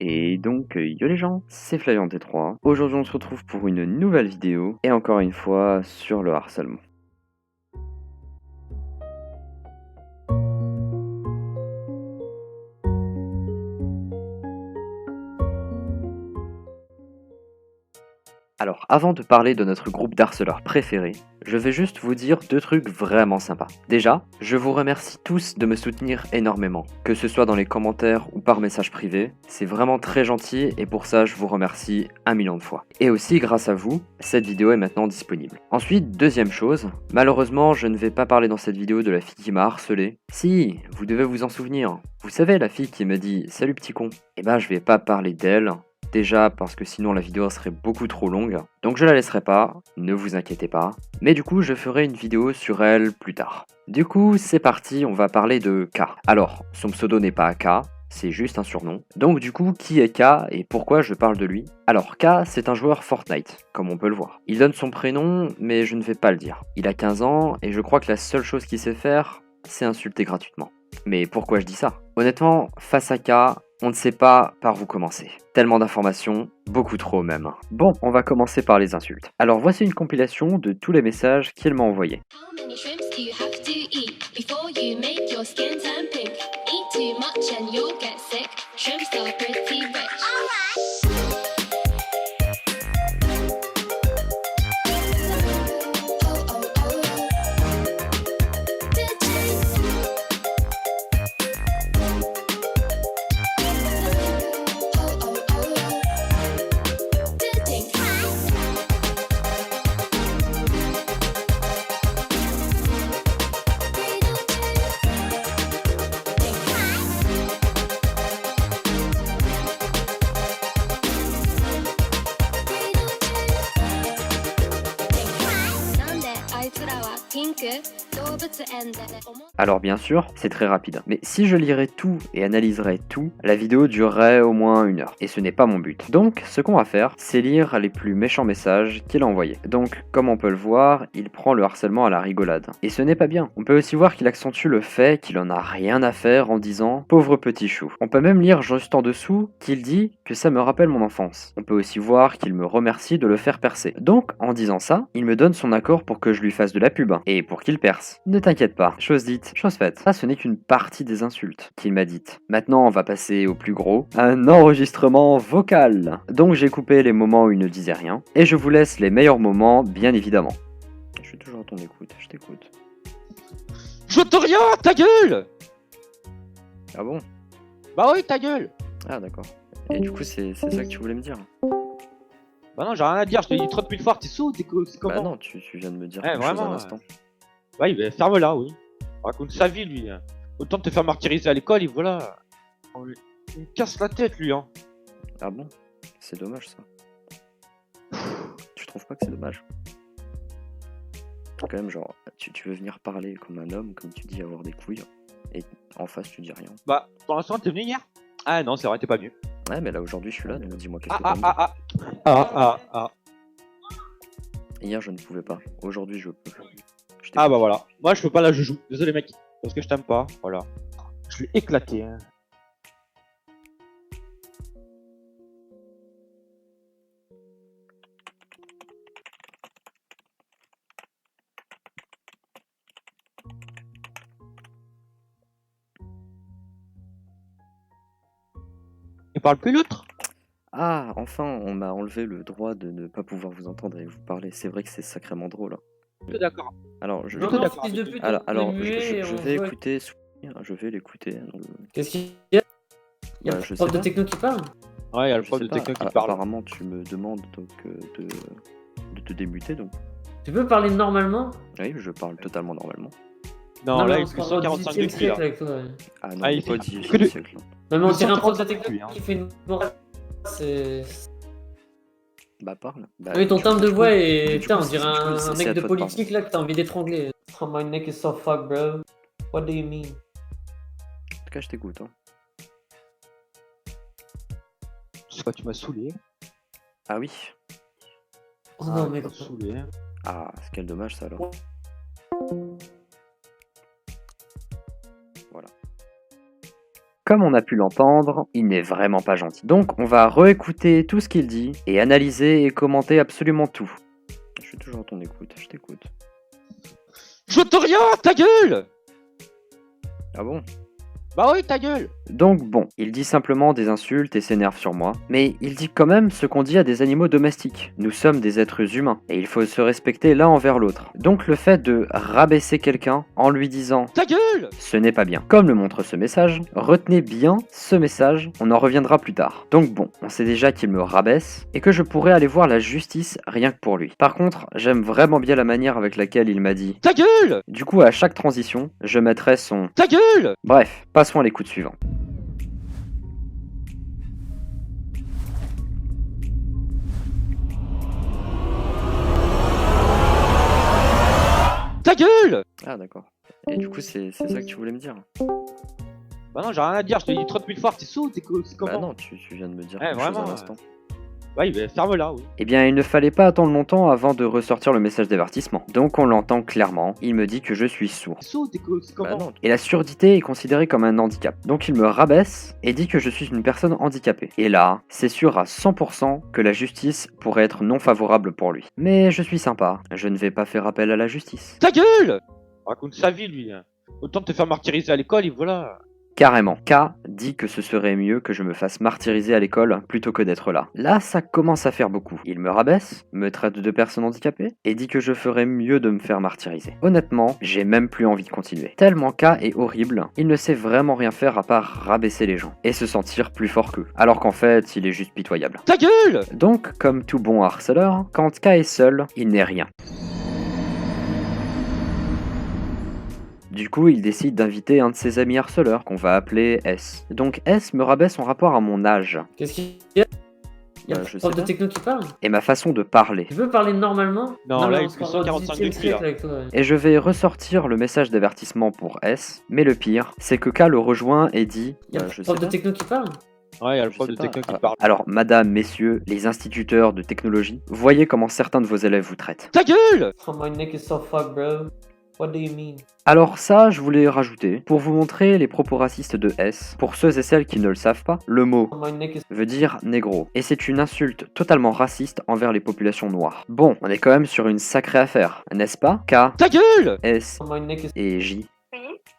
Et donc, yo les gens, c'est Flavian T3. Aujourd'hui, on se retrouve pour une nouvelle vidéo, et encore une fois, sur le harcèlement. Alors, avant de parler de notre groupe d'harceleurs préféré, je vais juste vous dire deux trucs vraiment sympas. Déjà, je vous remercie tous de me soutenir énormément, que ce soit dans les commentaires ou par message privé, c'est vraiment très gentil et pour ça je vous remercie 1 million de fois. Et aussi grâce à vous, cette vidéo est maintenant disponible. Ensuite, deuxième chose, malheureusement je ne vais pas parler dans cette vidéo de la fille qui m'a harcelé. Si, vous devez vous en souvenir. Vous savez la fille qui m'a dit « Salut petit con ». Eh ben je vais pas parler d'elle. Déjà parce que sinon la vidéo serait beaucoup trop longue, donc je la laisserai pas, ne vous inquiétez pas. Mais du coup je ferai une vidéo sur elle plus tard. Du coup c'est parti, on va parler de K. Alors, son pseudo n'est pas K, c'est juste un surnom. Donc du coup, qui est K et pourquoi je parle de lui? Alors K, c'est un joueur Fortnite, comme on peut le voir. Il donne son prénom, mais je ne vais pas le dire. Il a 15 ans et je crois que la seule chose qu'il sait faire, c'est insulter gratuitement. Mais pourquoi je dis ça? Honnêtement, face à K, on ne sait pas par où commencer. Tellement d'informations, beaucoup trop même. Bon, on va commencer par les insultes. Alors voici une compilation de tous les messages qu'il m'a envoyés. How many shrimps do you have to eat before you make your skin turn pink? Eat too much and you'll get sick. Shrimps are pretty rich. Oh, oh, oh. Oh, oh, oh. Alors bien sûr, c'est très rapide. Mais si je lirais tout et analyserais tout, la vidéo durerait au moins 1 heure. Et ce n'est pas mon but. Donc, ce qu'on va faire, c'est lire les plus méchants messages qu'il a envoyés. Donc, comme on peut le voir, il prend le harcèlement à la rigolade. Et ce n'est pas bien. On peut aussi voir qu'il accentue le fait qu'il en a rien à faire en disant « pauvre petit chou ». On peut même lire juste en dessous qu'il dit que ça me rappelle mon enfance. On peut aussi voir qu'il me remercie de le faire percer. Donc, en disant ça, il me donne son accord pour que je lui fasse de la pub. Et pour qu'il perce. Ne t'inquiète pas, chose dite, chose faite. Ça, ce n'est qu'une partie des insultes qu'il m'a dites. Maintenant, on va passer au plus gros, un enregistrement vocal. Donc j'ai coupé les moments où il ne disait rien, et je vous laisse les meilleurs moments, bien évidemment. Je suis toujours à ton écoute, je t'écoute. J'entends rien, ta gueule! Ah bon? Bah oui, ta gueule! Ah d'accord. Et du coup, c'est ça que tu voulais me dire? Bah non, j'ai rien à dire, je te l'ai dit 30 000 fois, t'es sourd, c'est comment? Bah non, tu viens de me dire Ouais, quelque chose à vraiment, l'instant. Ouais, bah ferme-la, oui. On raconte sa vie, lui. Hein. Autant te faire martyriser à l'école, et voilà. Il me casse la tête, lui, hein. Ah bon? C'est dommage ça. Tu trouves pas que c'est dommage? Quand même, genre, tu veux venir parler comme un homme, comme tu dis, avoir des couilles, et en face tu dis rien. Bah, pour l'instant, t'es venu hier? Ah non, c'est vrai, t'es pas venu. Ouais, mais là aujourd'hui je suis là, donc dis-moi qu'est-ce que Ah, t'aimes ah, bien. ah, ah. Ah, ah, ah. Hier je ne pouvais pas, aujourd'hui je peux. Je Ah t'écoute. bah voilà. Moi, je peux pas, là, je joue. Désolé, mec. Parce que je t'aime pas, voilà. Je l'ai éclaté, hein. Il parle plus l'autre? Ah, enfin, on m'a enlevé le droit de ne pas pouvoir vous entendre et vous parler. C'est vrai que c'est sacrément drôle. Hein. T'es d'accord. Alors, Non, non, fils de pute, alors, on est muet, je on vais joue- écouter. Je vais l'écouter. Qu'est-ce qu'il y a? Il y a Bah, le je prof sais de pas. techno qui parle? Ouais, il y a le Je prof sais de pas. techno qui parle. Apparemment, tu me demandes donc de te démuter, donc. Tu peux parler normalement? Oui, je parle totalement normalement. Non, là, mais il on fait se parle au 145 18e degrés, là. siècle avec toi. Ouais. Ah non, Ah, il il est pas fait- dit que du- siècle. Non, mais on Le dirait un prof de 145 techno hein. qui fait une morale. C'est. Bah, parle. Bah, Oui, ton du timbre coup- de voix du est. coup, Putain, on c'est- dirait du coup, un c'est à mec de toi de parler. politique là que t'as envie d'étrangler. Oh, my neck is so fucked, bro. What do you mean? En tout cas, je t'écoute. Hein. Je sais pas, tu m'as saoulé. Ah oui. Oh Ah, non, tu mec. m'as saoulé. Ah, quel dommage ça alors. Voilà. comme on a pu l'entendre, il n'est vraiment pas gentil. Donc on va réécouter tout ce qu'il dit et analyser et commenter absolument tout. Je suis toujours à ton écoute, je t'écoute. J'entends rien, ta gueule! Ah bon? Bah oui, ta gueule! Donc bon, il dit simplement des insultes et s'énerve sur moi, mais il dit quand même ce qu'on dit à des animaux domestiques. Nous sommes des êtres humains, et il faut se respecter l'un envers l'autre. Donc le fait de rabaisser quelqu'un en lui disant Ta gueule! ce n'est pas bien, comme le montre ce message, retenez bien ce message, on en reviendra plus tard. Donc bon, on sait déjà qu'il me rabaisse, et que je pourrais aller voir la justice rien que pour lui. Par contre, j'aime vraiment bien la manière avec laquelle il m'a dit Ta gueule! Du coup, à chaque transition, je mettrai son... Ta gueule! Bref, passons à l'écoute suivante. Ta gueule! Ah d'accord. Et du coup, c'est ça que tu voulais me dire? Bah non, j'ai rien à dire, je te l'ai dit 30 000 fois, t'es sourd, c'est comment? Bah non, tu viens de me dire Ouais, quelque chose vraiment, à l'instant. Ouais, bah ferme-la, oui. Eh bien, il ne fallait pas attendre longtemps avant de ressortir le message d'avertissement. Donc on l'entend clairement, il me dit que je suis sourd. T'es sourd, c'est comment? Bah non. Et la surdité est considérée comme un handicap. Donc il me rabaisse et dit que je suis une personne handicapée. Et là, c'est sûr à 100% que la justice pourrait être non favorable pour lui. Mais je suis sympa, je ne vais pas faire appel à la justice. Ta gueule! Il raconte sa vie, lui. Hein. Autant te faire martyriser à l'école, et voilà. Carrément. K dit que ce serait mieux que je me fasse martyriser à l'école plutôt que d'être là. Là, ça commence à faire beaucoup. Il me rabaisse, me traite de personne handicapée et dit que je ferais mieux de me faire martyriser. Honnêtement, j'ai même plus envie de continuer. Tellement K est horrible, il ne sait vraiment rien faire à part rabaisser les gens et se sentir plus fort qu'eux. Alors qu'en fait, il est juste pitoyable. Ta gueule! Donc, comme tout bon harceleur, quand K est seul, il n'est rien. Du coup, il décide d'inviter un de ses amis harceleurs, qu'on va appeler S. Donc S me rabaisse en rapport à mon âge, Qu'est-ce qu'il y a? Il y a je un sais prof de pas. techno qui parle? et ma façon de parler. Tu veux parler normalement? Non, là, mais il on se fait croirait au 145 18e degrés, là. siècle avec toi. Ouais. Et je vais ressortir le message d'avertissement pour S, mais le pire, c'est que K le rejoint et dit... Il y a un je sais prof de pas. techno qui parle? Ouais, il y a le Je prof sais de pas. techno qui Ah, parle. Alors, madame, messieurs, les instituteurs de technologie, voyez comment certains de vos élèves vous traitent. Ta gueule! Oh, my neck is so fucked, bro. What do you mean? Alors ça, je voulais rajouter, pour vous montrer les propos racistes de S, pour ceux et celles qui ne le savent pas, le mot Oh, my neck is... veut dire négro, et c'est une insulte totalement raciste envers les populations noires. Bon, on est quand même sur une sacrée affaire, n'est-ce pas? K, Ta gueule! S Oh, my neck is... et J.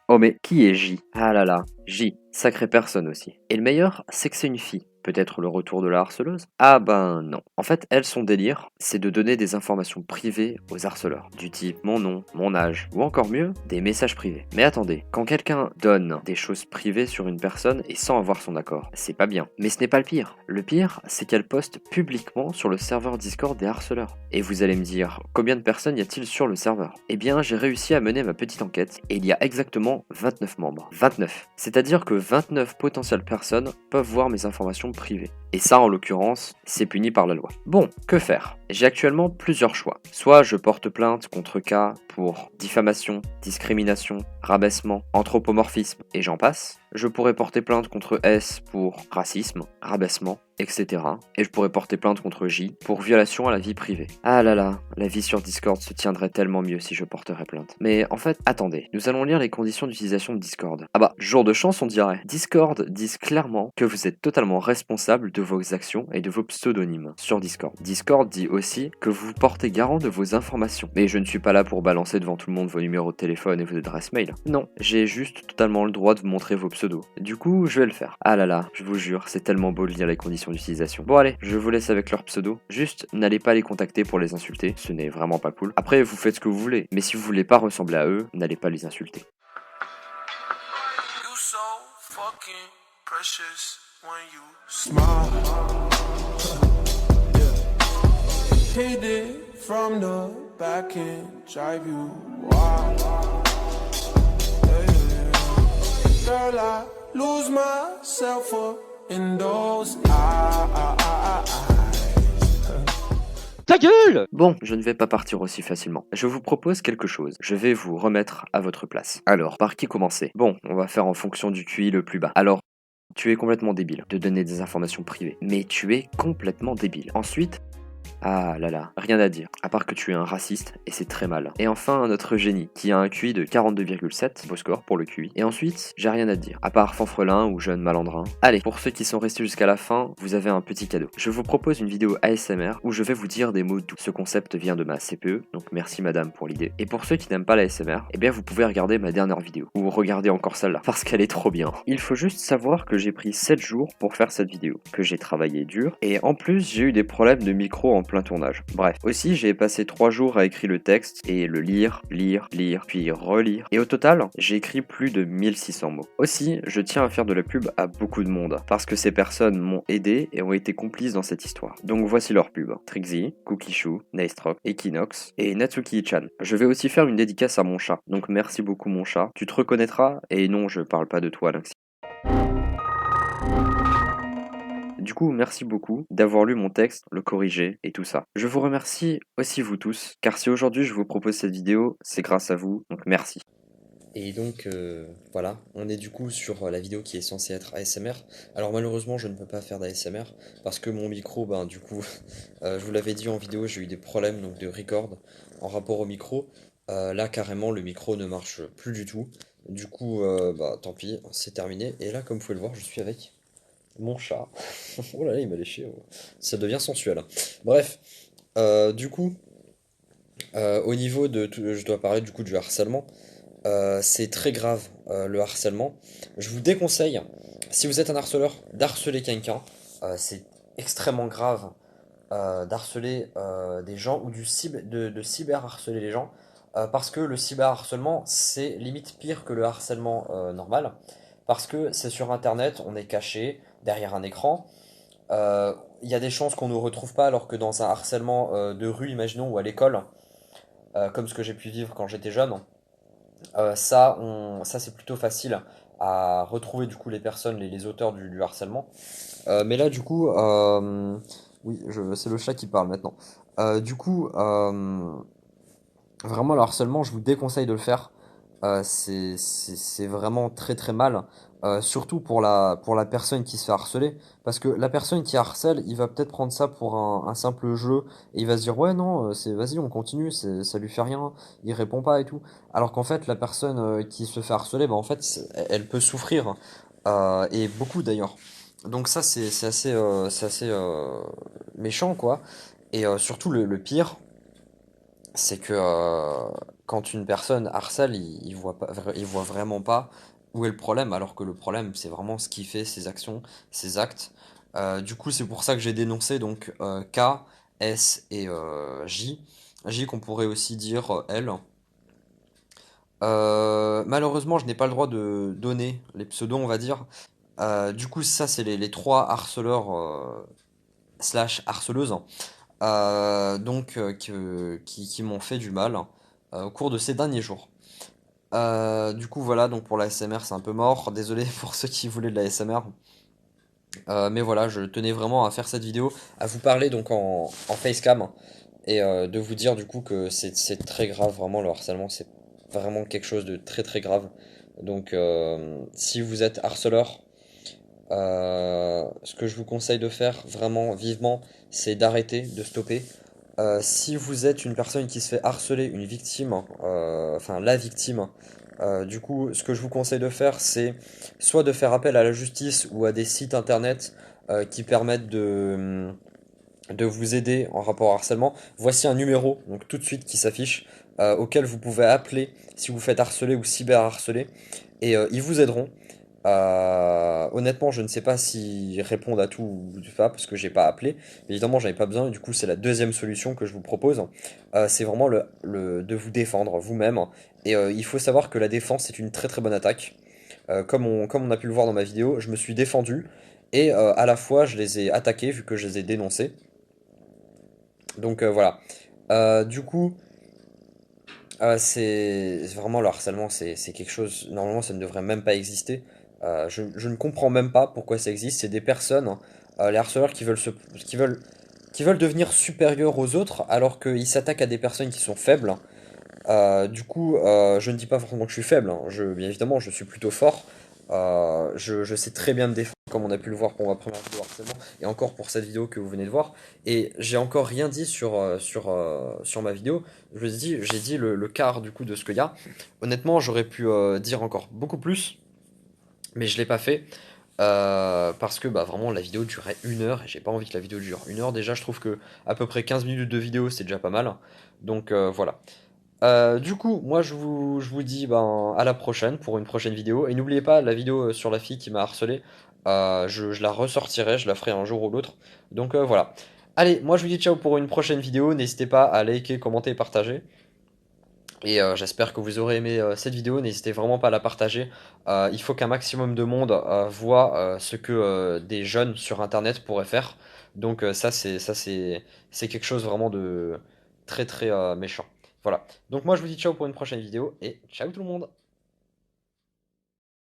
Oh mais qui est J? Ah là là, J, sacrée personne aussi. Et le meilleur, c'est que c'est une fille. Peut-être le retour de la harceleuse? Ah ben non. En fait, elle, son délire, c'est de donner des informations privées aux harceleurs. Du type mon nom, mon âge, ou encore mieux, des messages privés. Mais attendez, quand quelqu'un donne des choses privées sur une personne et sans avoir son accord, c'est pas bien. Mais ce n'est pas le pire. Le pire, c'est qu'elle poste publiquement sur le serveur Discord des harceleurs. Et vous allez me dire, combien de personnes y a-t-il sur le serveur? Eh bien, j'ai réussi à mener ma petite enquête, et il y a exactement 29 membres. 29. C'est-à-dire que 29 potentielles personnes peuvent voir mes informations privées. Et ça, en l'occurrence, c'est puni par la loi. Bon, que faire? J'ai actuellement plusieurs choix. Soit je porte plainte contre K pour diffamation, discrimination, rabaissement, anthropomorphisme, et j'en passe. Je pourrais porter plainte contre S pour racisme, rabaissement, etc. Et je pourrais porter plainte contre J pour violation à la vie privée. Ah là là, la vie sur Discord se tiendrait tellement mieux si je porterais plainte. Mais en fait, attendez, nous allons lire les conditions d'utilisation de Discord. Ah bah, jour de chance on dirait. Discord disent clairement que vous êtes totalement responsable de vos actions et de vos pseudonymes sur Discord. Discord dit aussi que vous portez garant de vos informations. Mais je ne suis pas là pour balancer devant tout le monde vos numéros de téléphone et vos adresses mail. Non, j'ai juste totalement le droit de vous montrer vos pseudos. Du coup, je vais le faire. Ah là là, je vous jure, c'est tellement beau de lire les conditions d'utilisation. Bon allez, je vous laisse avec leurs pseudos. Juste, n'allez pas les contacter pour les insulter, ce n'est vraiment pas cool. Après, vous faites ce que vous voulez, mais si vous voulez pas ressembler à eux, n'allez pas les insulter. You so fucking precious when you smile. Yeah. Hit it from the back and drive you wild. Yeah, yeah. Girl, I lose myself up in those eyes. Ta gueule! Bon, je ne vais pas partir aussi facilement. Je vous propose quelque chose. Je vais vous remettre à votre place. Alors, par qui commencer? Bon, on va faire en fonction du QI le plus bas. Alors, tu es complètement débile de donner des informations privées. Mais tu es complètement débile. Ensuite, Ah là là, rien à dire, à part que tu es un raciste, et c'est très mal. Et enfin, notre génie, qui a un QI de 42,7, beau score pour le QI. Et ensuite, j'ai rien à dire, à part fanfrelin ou jeune malandrin. Allez, pour ceux qui sont restés jusqu'à la fin, vous avez un petit cadeau. Je vous propose une vidéo ASMR où je vais vous dire des mots doux. Ce concept vient de ma CPE, donc merci madame pour l'idée. Et pour ceux qui n'aiment pas la ASMR, eh bien vous pouvez regarder ma dernière vidéo, ou regarder encore celle-là, parce qu'elle est trop bien. Il faut juste savoir que j'ai pris 7 jours pour faire cette vidéo, que j'ai travaillé dur, et en plus j'ai eu des problèmes de micro en plein tournage. Bref, aussi j'ai passé 3 jours à écrire le texte, et le lire, puis relire. Et au total, j'ai écrit plus de 1600 mots. Aussi, je tiens à faire de la pub à beaucoup de monde, parce que ces personnes m'ont aidé et ont été complices dans cette histoire. Donc voici leur pub. Trixie, Cookie-Choo, Naistrock, Equinox et Natsuki-chan. Je vais aussi faire une dédicace à mon chat, donc merci beaucoup mon chat. Tu te reconnaîtras, et non, je parle pas de toi, Lynx. Du coup, merci beaucoup d'avoir lu mon texte, le corriger et tout ça. Je vous remercie aussi vous tous, car si aujourd'hui je vous propose cette vidéo, c'est grâce à vous, donc merci. Et donc voilà, on est du coup sur la vidéo qui est censée être ASMR. Alors malheureusement je ne peux pas faire d'ASMR parce que mon micro, ben du coup, je vous l'avais dit en vidéo, j'ai eu des problèmes donc de record en rapport au micro. Là carrément le micro ne marche plus du tout. Du coup, bah tant pis, c'est terminé. Et là comme vous pouvez le voir, je suis avec mon chat. Oh là là, il m'a léché. Oh. Ça devient sensuel. Bref, du coup, au niveau de tout, je dois parler du coup du harcèlement. C'est très grave le harcèlement. Je vous déconseille, si vous êtes un harceleur, d'harceler quelqu'un. C'est extrêmement grave d'harceler des gens ou de cyberharceler les gens. Parce que le cyberharcèlement, c'est limite pire que le harcèlement normal. Parce que c'est sur internet, on est caché derrière un écran. Il y a des chances qu'on ne nous retrouve pas, alors que dans un harcèlement de rue, imaginons, ou à l'école, comme ce que j'ai pu vivre quand j'étais jeune, ça c'est plutôt facile à retrouver du coup les personnes, les auteurs du harcèlement. Mais là du coup, oui, c'est le chat qui parle maintenant. Du coup, vraiment le harcèlement, je vous déconseille de le faire. C'est vraiment très très mal. Surtout pour la personne qui se fait harceler. Parce que la personne qui harcèle, il va peut-être prendre ça pour un simple jeu. Et il va se dire, ouais, non, vas-y, on continue, ça lui fait rien, il répond pas et tout. Alors qu'en fait, la personne qui se fait harceler, bah, en fait, elle peut souffrir. Et beaucoup d'ailleurs. Donc ça, c'est assez méchant, quoi. Et surtout, le pire, c'est que quand une personne harcèle, il voit vraiment pas où est le problème, alors que le problème, c'est vraiment ce qu'il fait, ses actions, ses actes. Du coup, c'est pour ça que j'ai dénoncé donc K, S et J. J qu'on pourrait aussi dire L. Malheureusement, je n'ai pas le droit de donner les pseudos, on va dire. Du coup, ça, c'est les trois harceleurs slash harceleuses qui m'ont fait du mal au cours de ces derniers jours. Du coup, voilà, donc pour la SMR, c'est un peu mort. Désolé pour ceux qui voulaient de la SMR. Mais voilà, je tenais vraiment à faire cette vidéo, à vous parler donc en facecam et de vous dire du coup que c'est très grave, vraiment le harcèlement, c'est vraiment quelque chose de très très grave. Donc si vous êtes harceleur, ce que je vous conseille de faire vraiment vivement, c'est d'arrêter, de stopper. Si vous êtes une personne qui se fait harceler, une victime, enfin la victime, du coup, ce que je vous conseille de faire, c'est soit de faire appel à la justice ou à des sites internet qui permettent de vous aider en rapport au harcèlement. Voici un numéro, donc tout de suite qui s'affiche, auquel vous pouvez appeler si vous faites harceler ou cyber-harceler, et ils vous aideront. Honnêtement, je ne sais pas s'ils répondent à tout ou pas parce que j'ai pas appelé. Évidemment, j'avais pas besoin. Et du coup, c'est la deuxième solution que je vous propose. C'est vraiment de vous défendre vous-même. Et il faut savoir que la défense est une très très bonne attaque. Comme on a pu le voir dans ma vidéo, je me suis défendu et à la fois je les ai attaqués vu que je les ai dénoncés. Donc voilà. Du coup, c'est vraiment le harcèlement, c'est quelque chose. Normalement, ça ne devrait même pas exister. Je ne comprends même pas pourquoi ça existe. C'est des personnes, les harceleurs qui veulent devenir supérieurs aux autres, alors qu'ils s'attaquent à des personnes qui sont faibles. Du coup, je ne dis pas forcément que je suis faible, hein. Bien évidemment, je suis plutôt fort. Je sais très bien me défendre. comme on a pu le voir pour ma première vidéo harcèlement, et encore pour cette vidéo que vous venez de voir. Et j'ai encore rien dit sur ma vidéo. J'ai dit le quart du coup de ce qu'il y a. Honnêtement, j'aurais pu dire encore beaucoup plus, mais je l'ai pas fait. Parce que bah, vraiment la vidéo durait 1 heure et j'ai pas envie que la vidéo dure 1 heure. Déjà, je trouve que à peu près 15 minutes de vidéo c'est déjà pas mal. Donc voilà. Du coup, moi je vous dis ben, à la prochaine pour une prochaine vidéo. Et n'oubliez pas la vidéo sur la fille qui m'a harcelé. Je la ressortirai, je la ferai un jour ou l'autre. Donc voilà. Allez, moi je vous dis ciao pour une prochaine vidéo. N'hésitez pas à liker, commenter et partager. Et j'espère que vous aurez aimé cette vidéo. N'hésitez vraiment pas à la partager. Il faut qu'un maximum de monde voit ce que des jeunes sur Internet pourraient faire. Donc c'est quelque chose vraiment de très très méchant. Voilà. Donc moi je vous dis ciao pour une prochaine vidéo et ciao tout le monde.